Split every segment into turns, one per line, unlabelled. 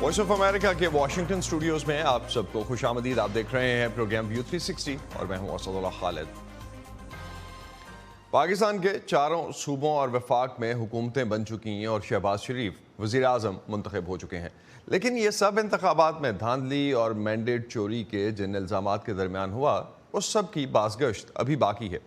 Voice of America के Washington studios में आप सबको खुशामदीद। आप देख रहे हैं प्रोग्राम व्यू 360 और मैं हूं असदुल्लाह खालिद। पाकिस्तान के चारों सूबों और वफाक में हुकूमतें बन चुकी हैं और शहबाज शरीफ वज़ीर आज़म मुंतखब हो चुके हैं, लेकिन ये सब इंतखाबात में धांधली और मैंडेट चोरी के जिन इल्ज़ामात के दरमियान हुआ, उस सब की बाज़गश्त अभी बाकी है।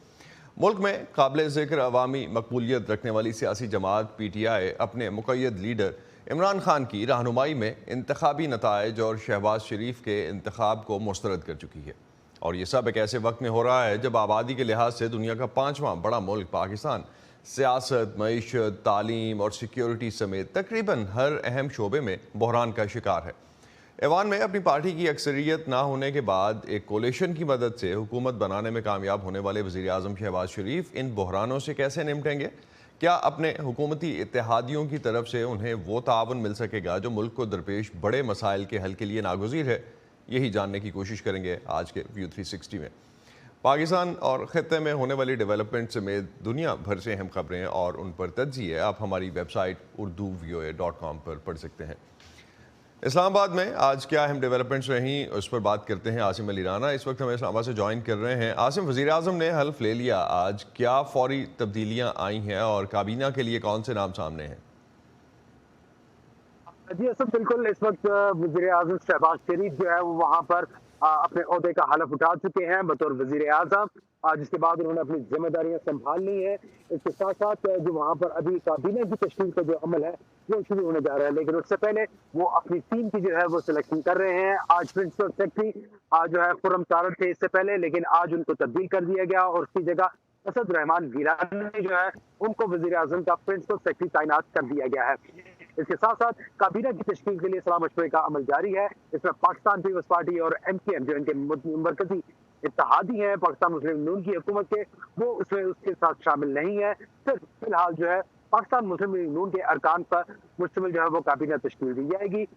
मुल्क में काबिल ज़िक्र अवामी मकबूलियत रखने वाली सियासी जमात PTI अपने मुक़य्यद लीडर इमरान खान की रहनुमाई में इंतखाबी नताइज और शहबाज शरीफ के इंतखाब को मुस्तरद कर चुकी है। और ये सब एक ऐसे वक्त में हो रहा है जब आबादी के लिहाज से दुनिया का 5वां बड़ा मुल्क पाकिस्तान सियासत, मईशत, तालीम और सिक्योरिटी समेत तकरीबन हर अहम शोबे में बहरान का शिकार है। ऐवान में अपनी पार्टी की अक्सरियत ना होने के बाद एक कोलिशन की मदद से हुकूमत बनाने में कामयाब होने वाले वज़ीर आज़म शहबाज शरीफ इन बहरानों से कैसे निपटेंगे? क्या अपने हुकूमती इत्तेहादियों की तरफ से उन्हें वो ताउन मिल सकेगा जो मुल्क को दरपेश बड़े मसाइल के हल के लिए नागुज़ीर है? यही जानने की कोशिश करेंगे आज के व्यू 360 में। पाकिस्तान और ख़त्ते में होने वाली डेवलपमेंट समेत दुनिया भर से अहम खबरें और उन पर तज्ज़िये आप हमारी वेबसाइट urduvoa.com पर पढ़ सकते हैं। इस्लामाबाद में आज क्या अहम डेवलपमेंट्स रहीं, उस पर बात करते हैं आसिम अली राना। इस वक्त हमें इस्लामाबाद से ज्वाइन कर रहे हैं। आसिम, वज़ीर आज़म ने हल्फ ले लिया, आज क्या फौरी तब्दीलियां आई हैं और काबीना के लिए कौन से नाम सामने हैं?
जी असद, बिल्कुल इस वक्त वज़ीर आज़म शहबाज शरीफ जो है वो वहाँ पर अपने ओहदे का हलफ उठा चुके हैं बतौर वज़ीर आज़म, जिसके बाद उन्होंने अपनी जिम्मेदारियां संभाल ली हैं। इसके साथ साथ जो वहाँ पर अभी काबीना की तश्कील का जो अमल है वो शुरू होने जा रहा है, लेकिन उससे पहले वो अपनी टीम की जो है वो सिलेक्शन कर रहे हैं। आज प्रिंसिपल सेक्रेटरी जो है खुर्रम तारड़ थे इससे पहले, लेकिन आज उनको तब्दील कर दिया गया और उसकी जगह असद रहमान गिलानी जो है उनको वज़ीर आज़म का प्रिंसिपल सेक्रेटरी तैनात कर दिया गया है। इसके साथ साथ काबीना की तश्कील के लिए सलाह मशवरे का अमल जारी है। इसमें पाकिस्तान पीपल्स पार्टी और MKM जो इनके मरकजी इत्तेहादी हैं पाकिस्तान मुस्लिम नून की हुकूमत के, वो उसमें उसके साथ शामिल नहीं है। सिर्फ फिलहाल जो है पाकिस्तान मुस्लिम नून के अरकान पर मुश्तमिल जो है वो काबीना तश्कील दी जाएगी।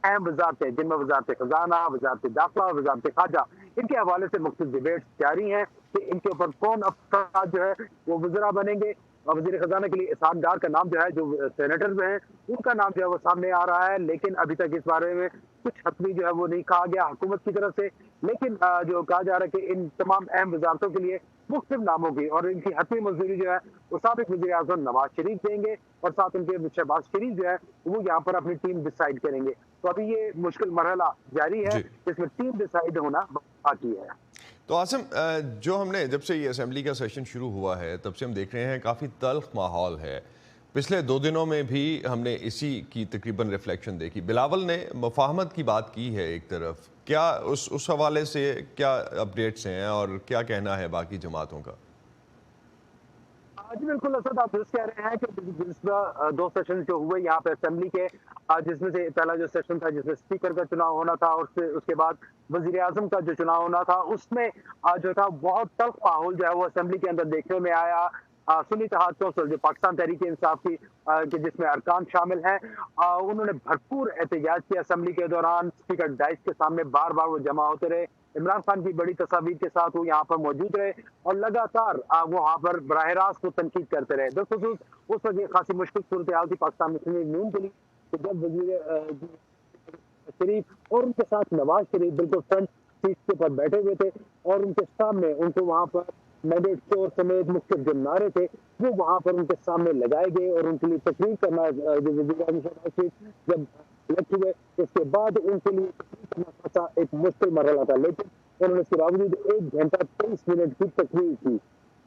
अहम वजारतें जिनमें वजारत खजाना, वजारत दाखिला, वजारत खारजा, इनके हवाले से मुख्तलिफ डिबेट्स जारी हैं कि इनके ऊपर कौन अफराद जो है वो वज़रा बनेंगे। वज़ीर खजाना के लिए इसहाक डार का नाम जो है, जो सेनेटर में है उनका नाम जो है वो सामने आ रहा है, लेकिन अभी तक इस बारे में कुछ हतमी जो है वो नहीं कहा गया हुकूमत की तरफ से। लेकिन जो कहा जा रहा है कि इन तमाम अहम वजारतों के लिए मुख्तलिफ नामों की और इनकी हतमी मंजूरी जो है वो साबिक वज़ीर आज़म नवाज शरीफ देंगे और साथ उनके शहबाज शरीफ जो है वो यहाँ पर अपनी टीम डिसाइड करेंगे। तो अभी ये मुश्किल मरहला जारी है जिसमें टीम डिसाइड होना बाकी है।
तो आसिम, जो हमने जब से ये असेंबली का सेशन शुरू हुआ है तब से हम देख रहे हैं काफ़ी तल्ख माहौल है। पिछले 2 दिनों में भी हमने इसी की तकरीबन रिफ्लेक्शन देखी। बिलावल ने मुफाहमत की बात की है एक तरफ, क्या उस हवाले से क्या अपडेट्स हैं और क्या कहना है बाकी जमातों का?
जी बिल्कुल असद, आप कह रहे हैं कि 2 सेशन जो हुए यहाँ पे असेंबली के, जिसमें से पहला जो सेशन था जिसमें स्पीकर का चुनाव होना था और उसके बाद वज़ीर आज़म का जो चुनाव होना था, उसमें जो था बहुत तल्ख माहौल जो है वो असेंबली के अंदर देखने में आया। सुन्नी इत्तेहाद कौंसिल जो पाकिस्तान तहरीक इंसाफ की के जिसमें अरकान शामिल हैं, उन्होंने भरपूर एहतजाज किया असेंबली के दौरान। स्पीकर डाइस के सामने बार बार वो जमा होते रहे, इमरान खान की बड़ी तस्वीर के साथ वो यहाँ पर मौजूद रहे और लगातार वो वहाँ पर बराह रास्त वो तनकीद करते रहे। बिलखुसूस उस वक्त ये खासी मुश्किल सूरत हाल थी पाकिस्तान मुस्लिम नून के लिए, जब वज़ीर शरीफ और उनके साथ नवाज शरीफ बिल्कुल फ्रंट सीट के ऊपर बैठे हुए थे और उनके सामने उनको वहाँ पर मैंडेट चोर समेत मुख्तलिफ जो नारे थे वो वहाँ पर उनके सामने लगाए गए और उनके लिए तकरीर करना जो वज़ीर आज़म शहबाज शरीफ जब इलेक्ट हुए उसके बाद उनके लिए तकरीर करना था एक मुश्किल मरहला था, लेकिन उन्होंने इसके बावजूद 1 घंटा 23 मिनट की तकरीर की।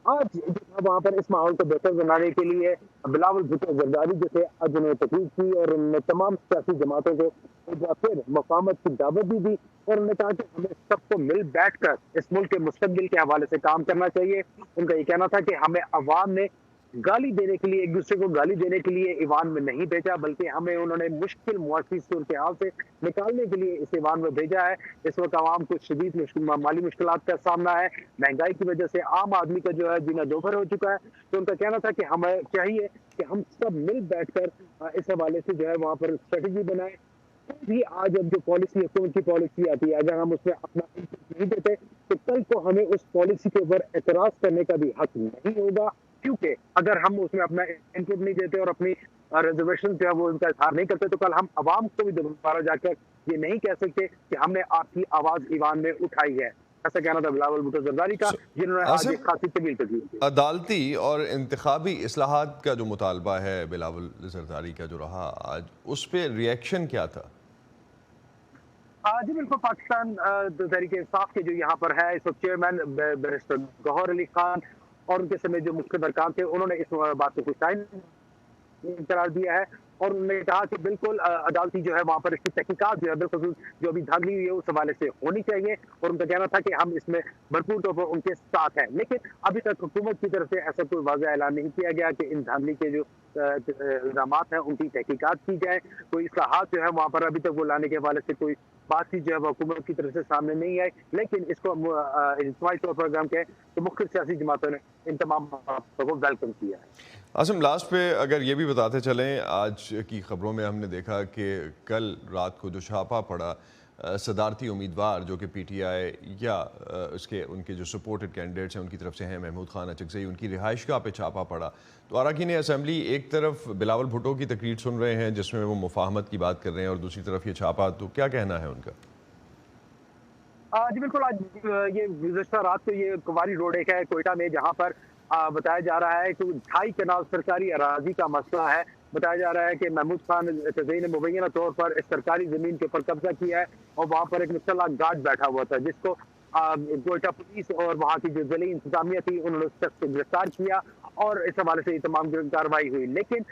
आज वहाँ पर इस माहौल को बेहतर बनाने के लिए बिलावल भुट्टो जरदारी जो थे आज उन्होंने तकरीर की और उन्होंने तमाम सियासी जमातों को एक बार फिर मुफाहमत की दावत भी दी और उन्होंने कहा कि हमें सबको मिल बैठकर इस मुल्क के मुस्तकबिल के हवाले से काम करना चाहिए। उनका ये कहना था कि हमें अवाम ने गाली देने के लिए, एक दूसरे को गाली देने के लिए ईवान में नहीं भेजा, बल्कि हमें उन्होंने मुश्किल मुआशी सूरत हाल से निकालने के लिए इस ईवान में भेजा है। इस वक्त आवाम को शदीद माली मुश्किलात का सामना है, महंगाई की वजह से आम आदमी का जो है जीना दोभर हो चुका है। तो उनका कहना था कि हमें चाहिए कि हम सब मिल बैठकर इस हवाले से जो है वहाँ पर स्ट्रेटेजी बनाए। भी आज अब जो पॉलिसी हुकूमत की पॉलिसी आती है, अगर हम उसमें अपना इनपुट नहीं देते तो कल को हमें उस पॉलिसी के ऊपर एतराज करने का भी हक नहीं होगा। क्योंकि अगर हम उसमें अपना इनपुट नहीं देते और अपनी रिजर्वेशन जो है वो उनका इजहार नहीं करते, तो कल हम अवाम को भी दोबारा जाकर ये नहीं कह सकते कि हमने आपकी आवाज ईवान में उठाई है। ऐसा कहना था बिलावल भुट्टो जरदारी का, जिन्होंने आज
आसिम,
एक खासी तवील तकरीर की।
अदालती और इंतखाबी इस्लाहात का जो मुतालबा है बिलावल जरदारी का जो रहा आज, उस पर रिएक्शन क्या था?
जी बिल्कुल, पाकिस्तान तहरीक इंसाफ के जो यहाँ पर है इस वक्त चेयरमैन बैरिस्टर गौहर अली खान और उनके समेत जो मुख्य अरकान थे, उन्होंने इस बात को कुछ टाइम करार दिया है और उन्होंने कहा कि बिल्कुल अदालती जो है वहाँ पर इसकी तहकीकात जो है बिल्कुल जो अभी धांधली हुई है उस हवाले से होनी चाहिए, और उनका कहना था कि हम इसमें भरपूर तौर पर उनके साथ हैं। लेकिन अभी तक हुकूमत की तरफ से ऐसा कोई वाज़ेह ऐलान नहीं किया गया कि इन धांधली के जो इल्ज़ामात हैं उनकी तहकीकात की जाए। कोई इस्लाहात जो है वहाँ पर अभी तक वो लाने के हवाले से कोई बातचीत जो है हुकूमत की तरफ से सामने नहीं आई, लेकिन इसको इज्तिमाई तौर पर अगर हम कहें तो मुख्तलिफ सियासी जमातों ने इन तमाम बातों को वेलकम किया है।
आसिम, लास्ट पे अगर ये भी बताते चलें, आज की खबरों में हमने देखा कि कल रात को जो छापा पड़ा सदारती उम्मीदवार जो कि पीटीआई या उसके उनके जो सपोर्टेड कैंडिडेट्स हैं उनकी तरफ से हैं, महमूद खान अचकज़ई, उनकी रिहाइशगाह पे छापा पड़ा। तो अरकान असम्बली एक तरफ बिलावल भुट्टो की तकरीर सुन रहे हैं जिसमें वो मुफाहमत की बात कर रहे हैं और दूसरी तरफ ये छापा, तो क्या कहना है उनका?
जी बिल्कुल, आज ये गुज़श्ता रात को ये कुंवारी रोड एक है कोयटा में, जहाँ पर बताया जा रहा है कि 2.5 कनाल सरकारी अराजी का मसला है। बताया जा रहा है कि महमूद खान अचकज़ई ने मुबैना तौर पर इस सरकारी ज़मीन के ऊपर कब्जा किया है और वहाँ पर एक मुसल्लह गार्ड बैठा हुआ था, जिसको कोयटा पुलिस और वहाँ की जो ज़िली इंतजामिया थी उन्होंने उस शख्स को गिरफ्तार किया और इस हवाले से ये तमाम कार्रवाई हुई। लेकिन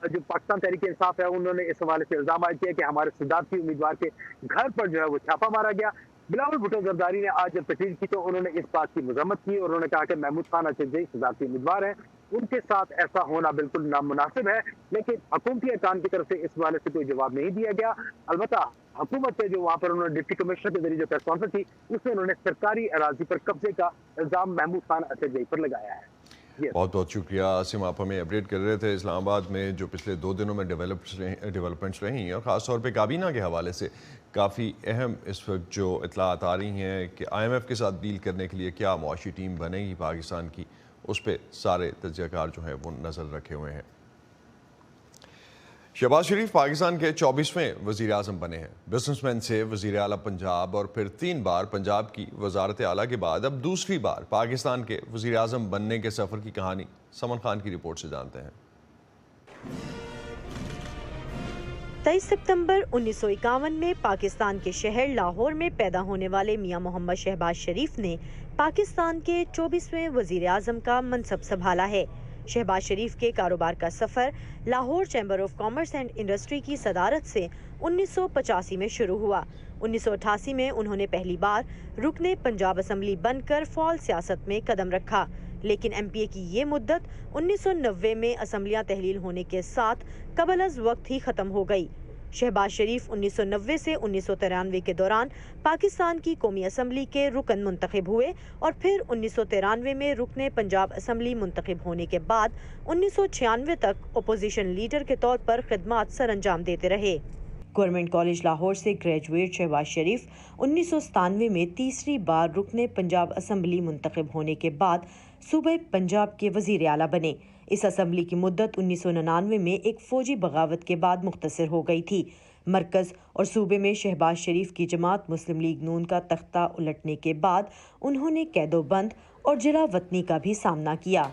जो पाकिस्तान तहरीक इंसाफ है उन्होंने इस हवाले से इल्ज़ाम आयद किया कि हमारे सदारती उम्मीदवार के घर पर जो है वो छापा मारा गया। बिलावल भुट्टो जरदारी ने आज जब तकरीर की तो उन्होंने इस बात की मजम्मत की और उन्होंने कहा कि महमूद खान अचकज़ई सदारती उम्मीदवार हैं, उनके साथ ऐसा होना बिल्कुल नामुनासिब है। लेकिन हुकूमती अरकान की तरफ से इस हवाले से कोई जवाब नहीं दिया गया। अलबत्ता हुकूमत से जो वहाँ पर उन्होंने डिप्टी कमिश्नर के जरिए जो प्रेस कॉन्फ्रेंस थी उसमें उन्होंने सरकारी अराजी पर कब्जे का इल्जाम महमूद खान अचकज़ई पर लगाया है।
बहुत बहुत शुक्रिया आसिम, आप हमें अपडेट कर रहे थे इस्लामाबाद में जो पिछले 2 दिनों में डेवलपमेंट्स रही और ख़ास तौर पे काबीना के हवाले से काफ़ी अहम इस वक्त जो इतलात आ रही हैं कि IMF के साथ डील करने के लिए क्या मुआशी टीम बनेगी पाकिस्तान की, उस पर सारे तजज़ियाकार जो हैं वो नज़र रखे हुए हैं। शहबाज शरीफ पाकिस्तान के 24वें वज़ीर आज़म बने हैं। बिजनेसमैन से वज़ीर आला पंजाब और फिर 3 बार पंजाब की वज़ारत आला के बाद अब दूसरी बार पाकिस्तान के वज़ीर आज़म बनने के सफ़र की कहानी समन खान की रिपोर्ट से जानते हैं।
23 सितंबर 1951 में पाकिस्तान के शहर लाहौर में पैदा होने वाले मियां मोहम्मद शहबाज शरीफ ने पाकिस्तान के 24वें वज़ीर आज़म का मनसब संभाला है। शहबाज शरीफ के कारोबार का सफ़र Lahore chamber of commerce and industry की सदारत से 1985 में शुरू हुआ। 1988 में उन्होंने पहली बार रुकने पंजाब असम्बली बनकर फ़ौल सियासत में कदम रखा, लेकिन MPA की ये मुद्दत 1990 में असम्बलियाँ तहलील होने के साथ कबल अज़ वक्त ही ख़त्म हो गई। शहबाज शरीफ 1990 से 1993 के दौरान पाकिस्तान की कौमी असम्बली के रुकन मुंतखब हुए और फिर 1993 में रुकने पंजाब असम्बली मुंतखब होने के बाद 1996 तक अपोजिशन लीडर के तौर पर खिदमात सर अंजाम देते रहे। गवर्नमेंट कॉलेज लाहौर से ग्रेजुएट शहबाज शरीफ 1997 में तीसरी बार रुकने पंजाब असम्बली मुंतखब होने के बाद सूबे पंजाब के वज़ीर आला बने। इस असम्बली की मुद्दत 1999 में एक फौजी बगावत के बाद मुख्तसर हो गई थी। मरकज़ और सूबे में शहबाज शरीफ की जमात मुस्लिम लीग नून का तख्ता उलटने के बाद उन्होंने कैदोबंद और जिला वतनी का भी सामना किया।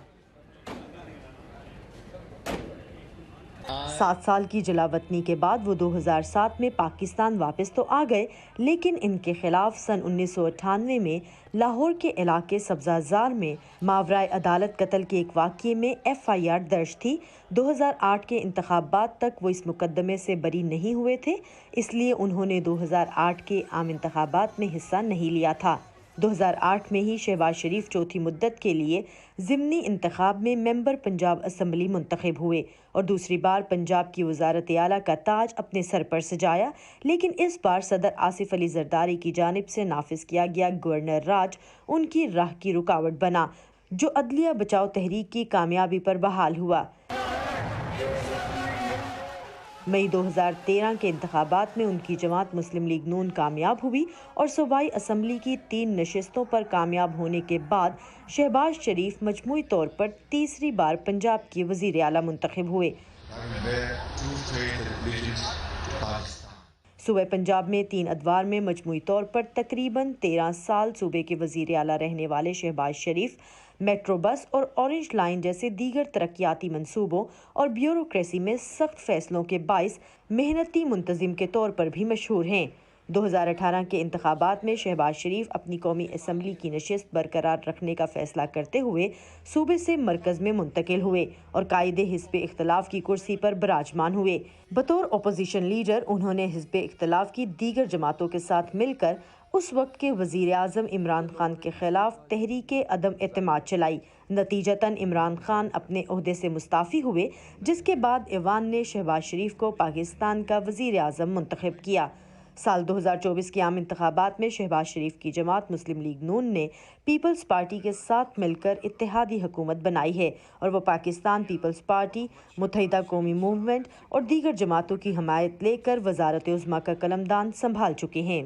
7 साल की जलावतनी के बाद वो 2007 में पाकिस्तान वापस तो आ गए, लेकिन इनके खिलाफ सन 1998 में लाहौर के इलाके सब्जाजार में मावराए अदालत कत्ल के एक वाक़ये में FIR दर्ज थी। 2008 के इंतखाबात तक वो इस मुकदमे से बरी नहीं हुए थे, इसलिए उन्होंने 2008 के आम इंतखाबात में हिस्सा नहीं लिया था। 2008 में ही शहबाज शरीफ चौथी मुद्दत के लिए ज़िमनी इंतखाब में मेंबर पंजाब असम्बली मुंतखब हुए और दूसरी बार पंजाब की वज़ारत आला का ताज अपने सर पर सजाया, लेकिन इस बार सदर आसिफ अली जरदारी की जानिब से नाफिज किया गया गवर्नर राज उनकी राह की रुकावट बना, जो अदलिया बचाओ तहरीक की कामयाबी पर बहाल हुआ। मई 2013 के इंतखाबात में उनकी जमात मुस्लिम लीग नून कामयाब हुई और सूबाई असम्बली की 3 नशिस्तों पर कामयाब होने के बाद शहबाज शरीफ मजमूई तौर पर तीसरी बार पंजाब के वजीर आला मुंतखब हुए। सूबे पंजाब में 3 अदवार में मजमूई तौर पर तकरीबन 13 साल सूबे के वजीर आला रहने वाले शहबाज शरीफ मेट्रो बस और ऑरेंज लाइन जैसे दीगर तरक्याती मंसूबों और ब्यूरोक्रेसी में सख्त फैसलों के बाइस मेहनती मुंतजिम के तौर पर भी मशहूर हैं। 2018 के इंतखाबात में शहबाज शरीफ अपनी कौमी असम्बली की नशिस्त बरकरार रखने का फैसला करते हुए सूबे से मरकज में मुंतकिल हुए और कायदे हिज़्ब इख्तलाफ की कुर्सी पर बिराजमान हुए। बतौर अपोजिशन लीडर उन्होंने हिज़्ब इख्तलाफ की दीगर जमातों के साथ मिलकर उस वक्त के वज़ीर आज़म इमरान खान के खिलाफ तहरीक अदम एतमाद चलाई। नतीजतन इमरान खान अपने ओहदे से मुस्ताफ़ी हुए, जिसके बाद ऐवान ने शहबाज शरीफ को पाकिस्तान का वज़ीर आज़म मुंतखब किया। साल 2024 के आम इंतखाबात में शहबाज शरीफ की जमात मुस्लिम लीग नून ने पीपल्स पार्टी के साथ मिलकर इत्तेहादी हुकूमत बनाई है और वो पाकिस्तान पीपल्स पार्टी, मुत्तहिदा कौमी मूवमेंट और दीगर जमातों की हमायत लेकर वज़ारत उज़्मा का कलमदान संभाल चुके हैं।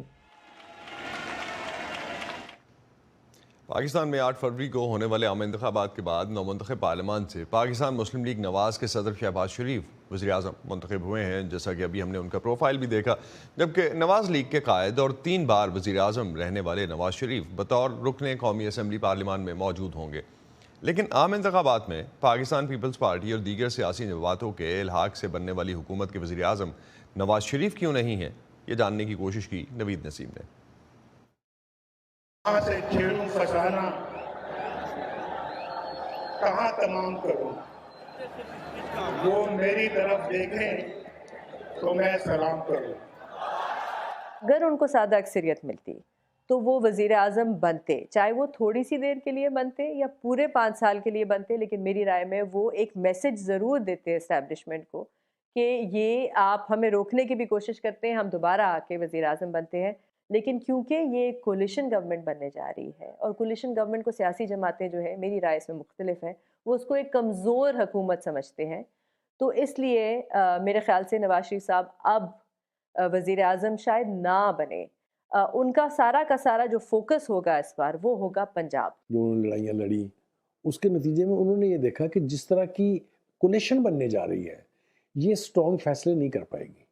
पाकिस्तान में 8 फरवरी को होने वाले आम इंतखाबात के बाद नौमुंतखब पार्लियामान से पाकिस्तान मुस्लिम लीग नवाज़ के सदर शहबाज शरीफ वज़ीर आज़म मुंतखब हुए हैं। जैसा कि अभी हमने उनका प्रोफाइल भी देखा, जबकि नवाज़ लीग के कायद और 3 बार वज़ीर आज़म रहने वाले नवाज़ शरीफ बतौर रुकने कौमी असम्बली पार्लियामान में मौजूद होंगे। लेकिन आम इंतखाबात में पाकिस्तान पीपल्स पार्टी और दीगर सियासी जमातों के इल्हाक से बनने वाली हुकूमत के वज़ीर आज़म नवाज़ शरीफ क्यों नहीं हैं, ये जानने की कोशिश की नवीद नसीम ने।
कहाँ से छेड़ूं फसाना, कहाँ तमाम करूं, वो मेरी तरफ देखें तो मैं सलाम करूं।
अगर उनको सादा अक्सरियत मिलती तो वो वज़ीर आज़म बनते, चाहे वो थोड़ी सी देर के लिए बनते या पूरे 5 साल के लिए बनते, लेकिन मेरी राय में वो एक मैसेज ज़रूर देते इस्टेब्लिशमेंट को कि ये आप हमें रोकने की भी कोशिश करते हैं, हम दोबारा आके वज़ीर आज़म बनते हैं। लेकिन क्योंकि ये कोलिशन गवर्नमेंट बनने जा रही है और कोलिशन गवर्नमेंट को सियासी जमातें जो है, मेरी राय इसमें मुख्तलिफ है, वो उसको एक कमज़ोर हुकूमत समझते हैं, तो इसलिए मेरे ख़्याल से नवाज शरीफ साहब अब वज़ीर आज़म शायद ना बने। उनका सारा का सारा जो फोकस होगा इस बार वो होगा पंजाब।
जो उन्होंने लड़ाइयाँ लड़ी उसके नतीजे में उन्होंने ये देखा कि जिस तरह की कोलिशन बनने जा रही है ये स्ट्रॉन्ग फैसले नहीं कर पाएगी,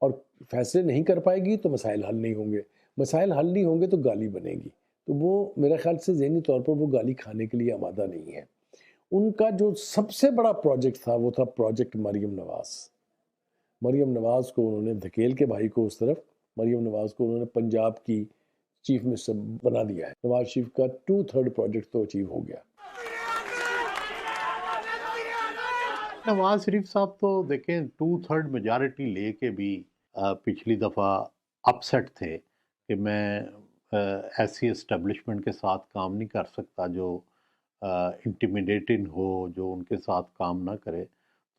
और फैसले नहीं कर पाएगी तो मसाइल हल नहीं होंगे, मसाइल हल नहीं होंगे तो गाली बनेगी। तो वो मेरे ख्याल से ज़हनी तौर पर वो गाली खाने के लिए आमादा नहीं है। उनका जो सबसे बड़ा प्रोजेक्ट था वो था प्रोजेक्ट मरियम नवाज़। मरियम नवाज़ को उन्होंने धकेल के भाई को उस तरफ, मरियम नवाज़ को उन्होंने पंजाब की चीफ मिनिस्टर बना दिया है। नवाज शरीफ का 2/3 प्रोजेक्ट तो अचीव हो गया।
नवाज शरीफ साहब तो देखें 2/3 मेजॉरिटी लेके भी पिछली दफ़ा अपसेट थे कि मैं ऐसी इस्टेब्लिशमेंट के साथ काम नहीं कर सकता जो इंटिमिडेटिंग हो, जो उनके साथ काम ना करे।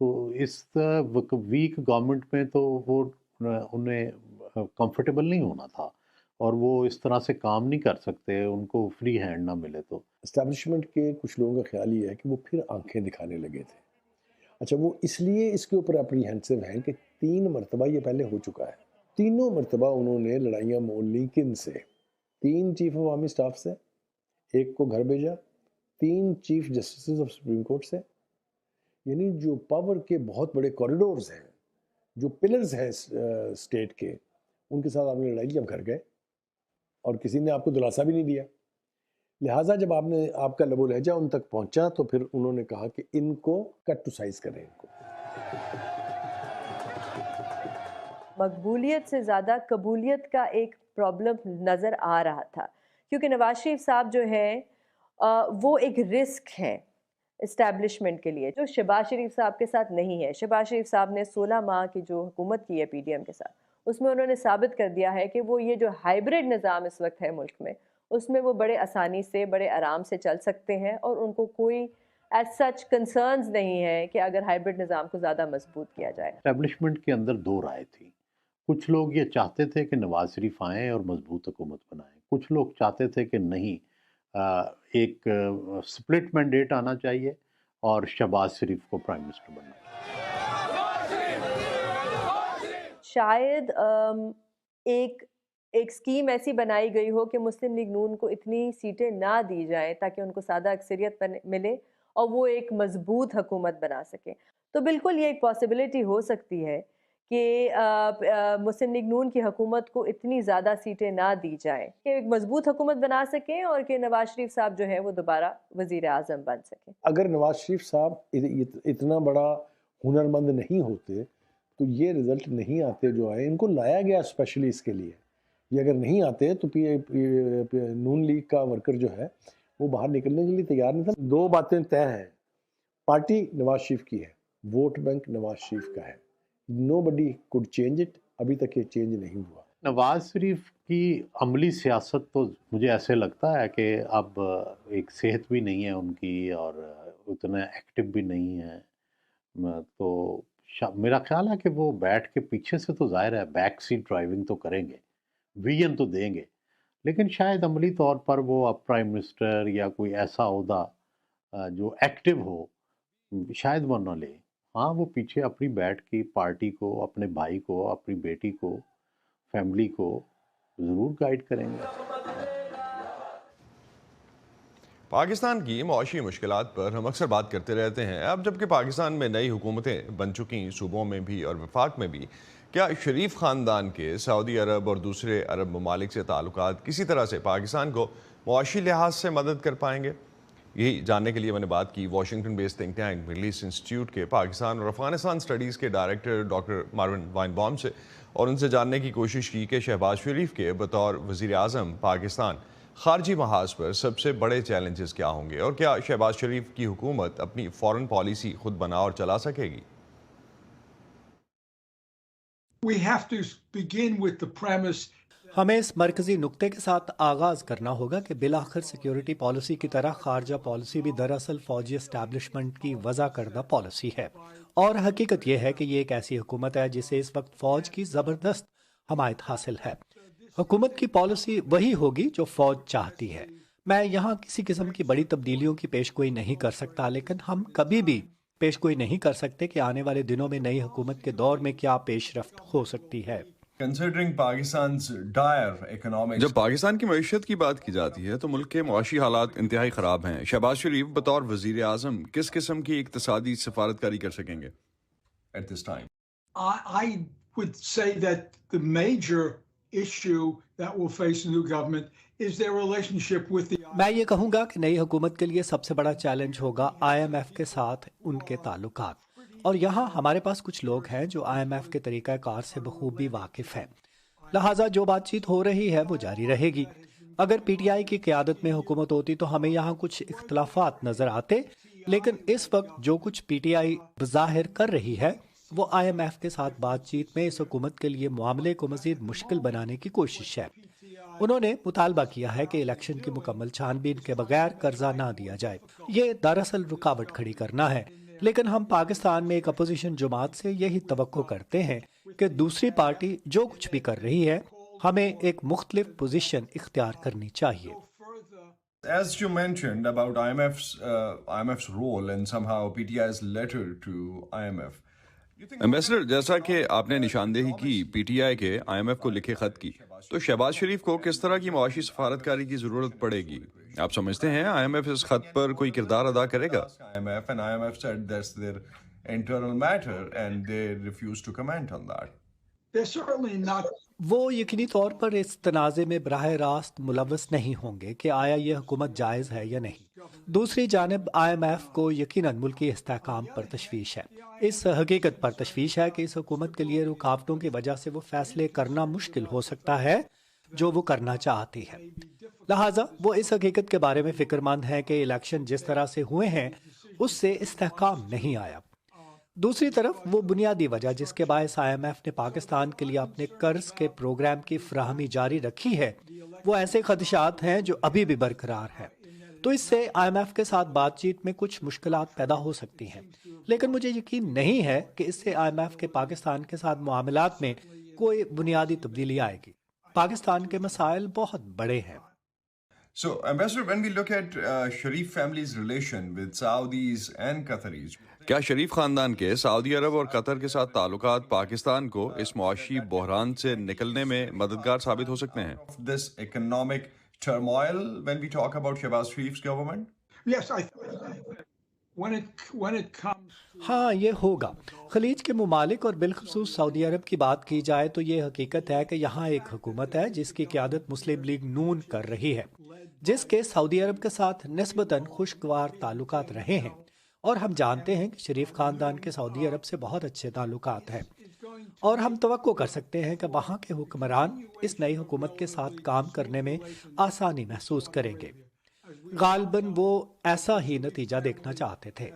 तो इस वीक गवर्नमेंट में तो वो उन्हें कंफर्टेबल नहीं होना था और वो इस तरह से काम नहीं कर सकते, उनको फ्री हैंड ना मिले। तो
इस्टेब्लिशमेंट के कुछ लोगों का ख्याल ये है कि वो फिर आंखें दिखाने लगे थे। अच्छा, वो इसलिए इसके ऊपर अप्रीहेंसिव हैं कि 3 मरतबा ये पहले हो चुका है। तीनों मरतबा उन्होंने लड़ाइयाँ मोल ली। किन से? 3 चीफ ऑफ आर्मी स्टाफ से, 1 को घर भेजा, 3 chief justice of supreme court से। यानी जो पावर के बहुत बड़े कॉरिडोर्स हैं, जो पिलर्स हैं स्टेट के, उनके साथ आपने लड़ाई जब घर गए और किसी ने आपको दिलासा भी नहीं दिया। लिहाजा जब आपका लबो लहजा उन तक पहुंचा तो फिर उन्होंने कहा कि इनको कट टू साइज करें। इनको
मकबूलियत से ज़्यादा कबूलियत का एक प्रॉब्लम नज़र आ रहा था, क्योंकि नवाज शरीफ साहब जो है वो एक रिस्क है इस्टेब्लिशमेंट के लिए, जो शहबाज शरीफ साहब के साथ नहीं है। शहबाज शरीफ साहब ने 16 माह की जो हुकूमत की है पीडीएम के साथ, उसमें उन्होंने साबित कर दिया है कि वो ये जो हाइब्रिड निज़ाम इस वक्त है मुल्क में, उसमें वो बड़े आसानी से, बड़े आराम से चल सकते हैं और उनको कोई एज सच कंसर्न्स नहीं है कि अगर हाइब्रिड निज़ाम को ज़्यादा मजबूत किया जाए।
एस्टेब्लिशमेंट के अंदर 2 राय थी। कुछ लोग ये चाहते थे कि नवाज शरीफ आएँ और मजबूत हुकूमत बनाएं, कुछ लोग चाहते थे कि नहीं, एक स्प्लिट मैंडेट आना चाहिए और शहबाज शरीफ को प्राइम मिनिस्टर बनना चाहिए।
شاید ایک اسکیم ایسی بنائی گئی ہو کہ مسلم لیگ نون کو اتنی سیٹیں نہ دی جائیں تاکہ ان کو سادہ اکثریت ملے اور وہ ایک مضبوط حکومت بنا سکیں. تو بالکل یہ ایک پاسبلٹی ہو سکتی ہے کہ مسلم لیگ نون کی حکومت کو اتنی زیادہ سیٹیں نہ دی جائیں کہ ایک مضبوط حکومت بنا سکیں اور کہ نواز شریف صاحب جو ہے وہ دوبارہ وزیر اعظم بن سکیں.
اگر نواز شریف صاحب اتنا بڑا ہنرمند نہیں ہوتے تو یہ رزلٹ نہیں آتے جو آئے. ان کو لایا گیا اسپیشلی اس کے لیے. یہ اگر نہیں آتے تو نون لیگ کا ورکر جو ہے وہ باہر نکلنے کے لیے تیار نہیں تھا. دو باتیں طے ہیں. پارٹی نواز شریف کی ہے, ووٹ بینک نواز شریف کا ہے. nobody could change it. ابھی تک یہ چینج نہیں ہوا.
نواز شریف کی عملی سیاست تو مجھے ایسے لگتا ہے کہ اب ایک صحت بھی نہیں ہے ان کی اور اتنا ایکٹیو بھی نہیں ہے. تو میرا خیال ہے کہ وہ بیٹھ کے پیچھے سے تو ظاہر ہے بیک سیٹ ڈرائیونگ تو کریں گے, ویژن تو دیں گے, لیکن شاید عملی طور پر وہ اب پرائم منسٹر یا کوئی ایسا عہدہ جو ایکٹیو ہو شاید وہ نہ لے. ہاں وہ پیچھے اپنی بیٹھ کی پارٹی کو, اپنے بھائی کو, اپنی بیٹی کو, فیملی کو ضرور گائیڈ کریں گے.
پاکستان کی معاشی مشکلات پر ہم اکثر بات کرتے رہتے ہیں. اب جبکہ پاکستان میں نئی حکومتیں بن چکی صوبوں میں بھی اور وفاق میں بھی, کیا شریف خاندان کے سعودی عرب اور دوسرے عرب ممالک سے تعلقات کسی طرح سے پاکستان کو معاشی لحاظ سے مدد کر پائیں گے؟ یہی جاننے کے لیے میں نے بات کی Washington based think tank Middle East Institute کے پاکستان اور افغانستان اسٹڈیز کے ڈائریکٹر ڈاکٹر ماروین وائن سے, اور ان سے جاننے کی کوشش کی کہ شہباز شریف کے بطور وزیر اعظم پاکستان خارجی محاذ پر سب سے بڑے چیلنجز کیا ہوں گے, اور کیا شہباز شریف کی حکومت اپنی فورن پالیسی خود بنا اور چلا سکے گی.
ہمیں اس مرکزی نقطے کے ساتھ آغاز کرنا ہوگا کہ بالآخر سیکیورٹی پالیسی کی طرح خارجہ پالیسی بھی دراصل فوجی اسٹیبلشمنٹ کی وضع کردہ پالیسی ہے, اور حقیقت یہ ہے کہ یہ ایک ایسی حکومت ہے جسے اس وقت فوج کی زبردست حمایت حاصل ہے. حکومت کی پالیسی وہی ہوگی جو فوج چاہتی ہے. میں یہاں کسی قسم کی بڑی تبدیلیوں کی پیشگوئی نہیں کر سکتا, لیکن ہم کبھی بھی پیشگوئی نہیں کر سکتے کہ آنے والے دنوں میں نئی حکومت کے دور میں کیا پیش رفت ہو سکتی ہے.
جب پاکستان کی معیشت کی بات کی جاتی ہے تو ملک کے معاشی حالات انتہائی خراب ہیں. شہباز شریف بطور وزیر اعظم کس قسم کی اقتصادی سفارتکاری کر سکیں گے at this time?
I would say that the major issue that will face the new government is their relationship with the
میں یہ کہوں گا کہ نئی حکومت کے لیے سب سے بڑا چیلنج ہوگا IMF کے ساتھ ان کے تعلقات, اور یہاں ہمارے پاس کچھ لوگ ہیں جو IMF کے طریقہ کار سے بخوبی واقف ہیں. لہٰذا جو بات چیت ہو رہی ہے وہ جاری رہے گی. اگر PTI کی قیادت میں حکومت ہوتی تو ہمیں یہاں کچھ اختلافات نظر آتے, لیکن اس وقت جو کچھ PTI بظاہر کر رہی ہے وہ IMF کے ساتھ بات چیت میں اس حکومت کے لیے معاملے کو مزید مشکل بنانے کی کوشش ہے. انہوں نے مطالبہ کیا ہے کہ الیکشن کی مکمل چھان بین کے بغیر قرضہ نہ دیا جائے. یہ دراصل رکاوٹ کھڑی کرنا ہے, لیکن ہم پاکستان میں ایک اپوزیشن جماعت سے یہی توقع کرتے ہیں کہ دوسری پارٹی جو کچھ بھی کر رہی ہے ہمیں ایک مختلف پوزیشن اختیار کرنی چاہیے.
As you mentioned about IMF's role and somehow PTI's letter to IMF. Ambassador, جیسا کہ آپ نے نشاندہی کی PTI کے IMF کو لکھے خط کی, تو شہباز شریف کو کس طرح کی معاشی سفارتکاری کی ضرورت پڑے گی؟ آپ سمجھتے ہیں IMF اس خط پر کوئی کردار ادا کرے گا؟ IMF said that's their internal matter and they refuse to comment on that.
They're certainly not.
وہ یقینی طور پر اس تنازع میں براہ راست ملوث نہیں ہوں گے کہ آیا یہ حکومت جائز ہے یا نہیں. دوسری جانب IMF کو یقیناً ملکی استحکام پر تشویش ہے. اس حقیقت پر تشویش ہے کہ اس حکومت کے لیے رکاوٹوں کی وجہ سے وہ فیصلے کرنا مشکل ہو سکتا ہے جو وہ کرنا چاہتی ہے. لہٰذا وہ اس حقیقت کے بارے میں فکر مند ہیں کہ الیکشن جس طرح سے ہوئے ہیں اس سے استحکام نہیں آیا. دوسری طرف وہ بنیادی وجہ جس کے باعث IMF نے پاکستان کے لیے اپنے قرض کے پروگرام کی فراہمی جاری رکھی ہے وہ ایسے خدشات ہیں جو ابھی بھی برقرار ہیں. تو اس سے IMF کے ساتھ بات چیت میں کچھ مشکلات پیدا ہو سکتی ہیں, لیکن مجھے یقین نہیں ہے کہ اس سے IMF کے پاکستان کے ساتھ معاملات میں کوئی بنیادی تبدیلی آئے گی. پاکستان کے مسائل بہت بڑے ہیں.
So, Ambassador, when we look at Sharif family's relation with Saudis and Qataris, کیا شریف خاندان کے سعودی عرب اور قطر کے ساتھ تعلقات پاکستان کو اس معاشی بحران سے نکلنے میں مددگار ثابت ہو سکتے ہیں؟ This economic turmoil when we talk about Shehbaz Sharif's government?
Yes, when it comes.
ہاں یہ ہوگا. خلیج کے ممالک اور بالخصوص سعودی عرب کی بات کی جائے تو یہ حقیقت ہے کہ یہاں ایک حکومت ہے جس کی قیادت مسلم لیگ نون کر رہی ہے، جس کے سعودی عرب کے ساتھ نسبتاً خوشگوار تعلقات رہے ہیں، اور ہم جانتے ہیں کہ شریف خاندان کے سعودی عرب سے بہت اچھے تعلقات ہیں، اور ہم توقع کر سکتے ہیں کہ وہاں کے حکمران اس نئی حکومت کے ساتھ کام کرنے میں آسانی محسوس کریں گے. غالباً وہ ایسا ہی نتیجہ دیکھنا چاہتے تھے.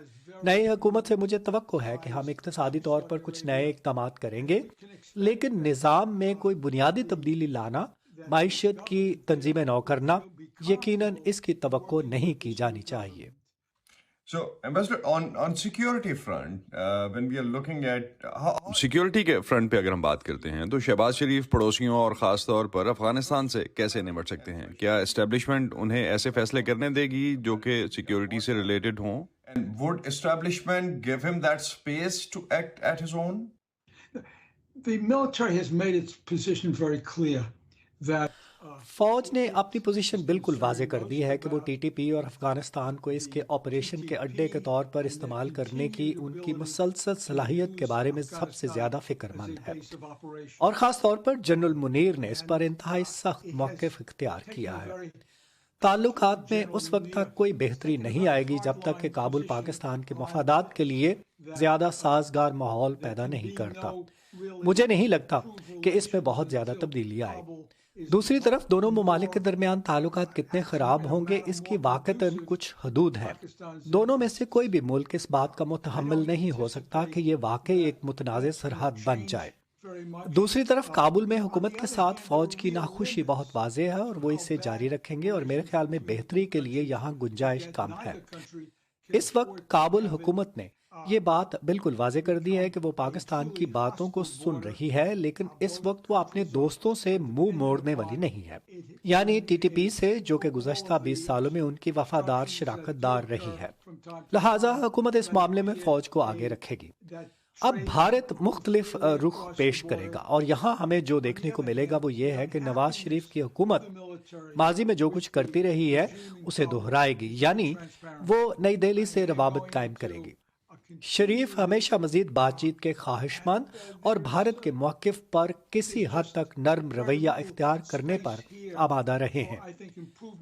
نئی حکومت سے مجھے توقع ہے کہ ہم اقتصادی طور پر کچھ نئے اقدامات کریں گے، لیکن نظام میں کوئی بنیادی تبدیلی لانا، معیشت کی تنظیمیں نو کرنا، یقیناً اس کی توقع نہیں کی جانی چاہیے.
So, Ambassador, on security front, when we are looking at security کے فرنٹ پہ اگر ہم بات کرتے ہیں تو شہباز شریف پڑوسیوں اور خاص طور پر افغانستان سے کیسے نمٹ سکتے ہیں؟ کیا اسٹیبلشمنٹ انہیں ایسے فیصلے کرنے دے گی جو کہ سیکیورٹی سے ریلیٹڈ ہوں؟ And would establishment give him that space to act at his own?
The military has made its position very clear that
فوج نے اپنی پوزیشن بالکل واضح کر دی ہے کہ وہ ٹی ٹی پی اور افغانستان کو اس کے آپریشن کے اڈے کے طور پر استعمال کرنے کی ان کی مسلسل صلاحیت کے بارے میں سب سے زیادہ فکر مند ہے، اور خاص طور پر جنرل منیر نے اس پر انتہائی سخت موقف اختیار کیا ہے. تعلقات میں اس وقت تک کوئی بہتری نہیں آئے گی جب تک کہ کابل پاکستان کے مفادات کے لیے زیادہ سازگار ماحول پیدا نہیں کرتا. مجھے نہیں لگتا کہ اس میں بہت زیادہ تبدیلی آئے. دوسری طرف دونوں ممالک کے درمیان تعلقات کتنے خراب ہوں گے اس کی واقعتاً کچھ حدود ہے. دونوں میں سے کوئی بھی ملک اس بات کا متحمل نہیں ہو سکتا کہ یہ واقعی ایک متنازع سرحد بن جائے. دوسری طرف کابل میں حکومت کے ساتھ فوج کی ناخوشی بہت واضح ہے اور وہ اسے جاری رکھیں گے، اور میرے خیال میں بہتری کے لیے یہاں گنجائش کم ہے. اس وقت کابل حکومت نے یہ بات بالکل واضح کر دی ہے کہ وہ پاکستان کی باتوں کو سن رہی ہے، لیکن اس وقت وہ اپنے دوستوں سے منہ موڑنے والی نہیں ہے، یعنی ٹی ٹی پی سے، جو کہ گزشتہ 20 سالوں میں ان کی وفادار شراکت دار رہی ہے. لہٰذا حکومت اس معاملے میں فوج کو آگے رکھے گی. اب بھارت مختلف رخ پیش کرے گا، اور یہاں ہمیں جو دیکھنے کو ملے گا وہ یہ ہے کہ نواز شریف کی حکومت ماضی میں جو کچھ کرتی رہی ہے اسے دہرائے گی، یعنی وہ نئی دہلی سے روابط قائم کرے گی. شریف ہمیشہ مزید بات چیت کے خواہش مند اور بھارت کے موقف پر کسی حد تک نرم رویہ اختیار کرنے پر آمادہ رہے ہیں.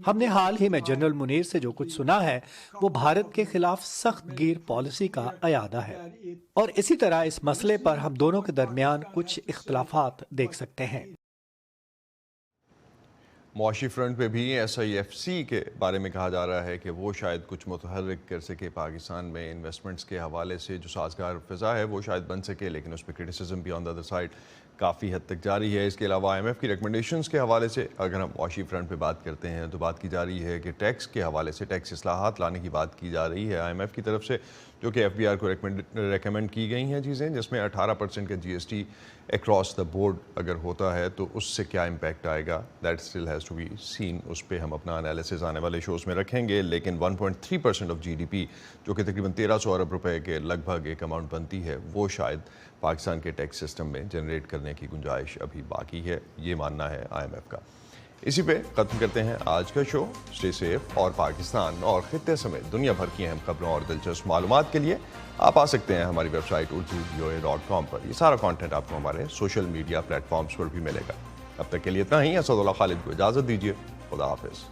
ہم نے حال ہی میں جنرل منیر سے جو کچھ سنا ہے وہ بھارت کے خلاف سخت گیر پالیسی کا اعادہ ہے، اور اسی طرح اس مسئلے پر ہم دونوں کے درمیان کچھ اختلافات دیکھ سکتے ہیں.
معاشی فرنٹ پہ بھی ایس آئی ایف سی کے بارے میں کہا جا رہا ہے کہ وہ شاید کچھ متحرک کر سکے پاکستان میں انویسٹمنٹس کے حوالے سے. جو سازگار فضا ہے وہ شاید بن سکے، لیکن اس پہ کرٹیسزم بھی آن دا ادر سائڈ کافی حد تک جاری ہے. اس کے علاوہ آئی ایم ایف کی ریکمنڈیشنز کے حوالے سے اگر ہم معاشی فرنٹ پہ بات کرتے ہیں تو بات کی جا رہی ہے کہ ٹیکس کے حوالے سے ٹیکس اصلاحات لانے کی بات کی جا رہی ہے آئی ایم ایف کی طرف سے، جو کہ ایف بی آر کو ریکمینڈ کی گئی ہیں چیزیں، جس میں 18% کا G S T across the board اگر ہوتا ہے تو اس سے کیا امپیکٹ آئے گا، that still has to be seen. اس پہ ہم اپنا انالیسز آنے والے شوز میں رکھیں گے. لیکن 1.3% آف جی ڈی پی جو کہ تقریباً 1300 ارب روپے کے لگ بھگ ایک اماؤنٹ بنتی ہے، وہ شاید پاکستان کے ٹیکس سسٹم میں جنریٹ کرنے کی گنجائش ابھی باقی ہے، یہ ماننا ہے آئی ایم ایف کا. اسی پہ ختم کرتے ہیں آج کا شو. اسٹے سیف، اور پاکستان اور خطے سمیت دنیا بھر کی اہم خبروں اور دلچسپ معلومات کے لیے آپ آ سکتے ہیں ہماری ویب سائٹ urdu.voa.com پر. یہ سارا کانٹینٹ آپ کو ہمارے سوشل میڈیا پلیٹ فارمز پر بھی ملے گا. اب تک کے لیے اتنا ہی. اسد اللہ خالد کو اجازت دیجیے. خدا حافظ.